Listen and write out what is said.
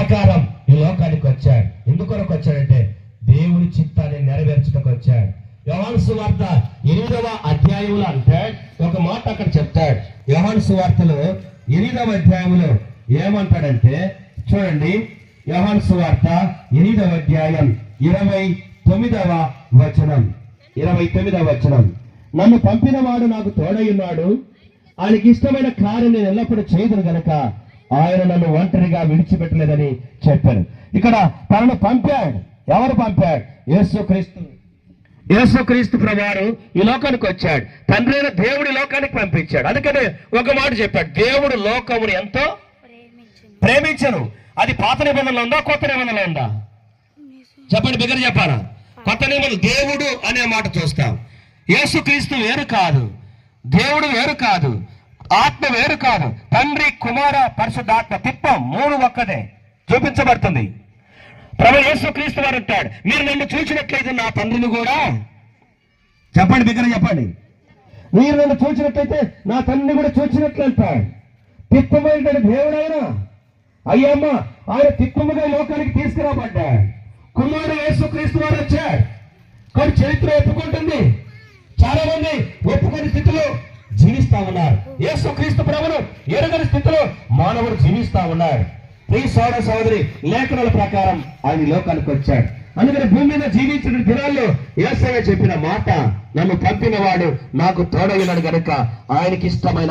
ప్రకారం ఈ లోకానికి వచ్చాడు. ఎందుకొరకు వచ్చాడంటే దేవుని చిత్తాన్ని నెరవేర్చడానికి వచ్చాడు. యోహాను సువార్త 8వ అధ్యాయంలో అంటే ఒక మాట అక్కడ చెప్తాడు. యోహాను సువార్తలో 8వ అధ్యాయంలో ఏమంటాడంటే చూడండి, యోహాను సువార్త 8వ అధ్యాయం 29వ వచనం. నన్ను పంపిన వాడు నాకు తోడై ఉన్నాడు, ఆయనకి ఇష్టమైన కార్యం నేను ఎల్లప్పుడూ చేయదును గనక ఆయన నన్ను ఒంటరిగా విడిచిపెట్టలేదని చెప్పాను. ఇక్కడ తనను పంపాడు. ఎవరు పంపాడు? యేసుక్రీస్తు ప్రభువారు ఈ లోకానికి వచ్చాడు. తండ్రి అయిన దేవుడి లోకానికి పంపించాడు. అందుకనే ఒక మాట చెప్పాడు, దేవుడు లోకమును ఎంతో ప్రేమించను. అది పాత నిబంధనలో ఉందా, కొత్త నిబంధనలో ఉందా? చెప్పండి, బిగ్గర చెప్పాలా? కొత్త నిబంధన. దేవుడు అనే మాట చూస్తాం. యేసుక్రీస్తు వేరు కాదు, దేవుడు వేరు కాదు, ఆత్మ వేరు కాదు. తండ్రి, కుమార, పరిశుద్ధాత్మ తిప్పం 3 ఒక్కదే చూపించబడుతుంది. ప్రభు యేసుక్రీస్తు వారు అంటాడు, మీరు నన్ను చూసినట్లయితే నా తండ్రిని కూడా, చెప్పండి బిగ్గర చెప్పండి, మీరు నన్ను చూసినట్లయితే నా తండ్రిని కూడా చూసినట్లు అంటాడు. తిప్పమైన దేవుడైనా అయ్యమ్మ ఆయన తిప్పముగా లోకానికి తీసుకురాబడ్డాడు. కుమారుడు యేసుక్రీస్తు వారు వచ్చాడు. కానీ చరిత్ర ఒప్పుకుంటుంది, చాలా మంది ఒప్పుకునే స్థితిలో జీవిస్తా ఉన్నారు. యేసుక్రీస్తు ప్రభువును ఎరుగని స్థితిలో మానవుడు జీవిస్తా ఉన్నాడు. ప్రియ సోదర సోదరి, లేఖనాల ప్రకారం ఆయన లోకానికి వచ్చాడు. అందుకని భూమి మీద జీవించిన దినాల్లో యేసయ్య చెప్పిన మాట, నన్ను పంపిన వాడు నాకు తోడైనాడు గనుక ఆయనకి ఇష్టమైన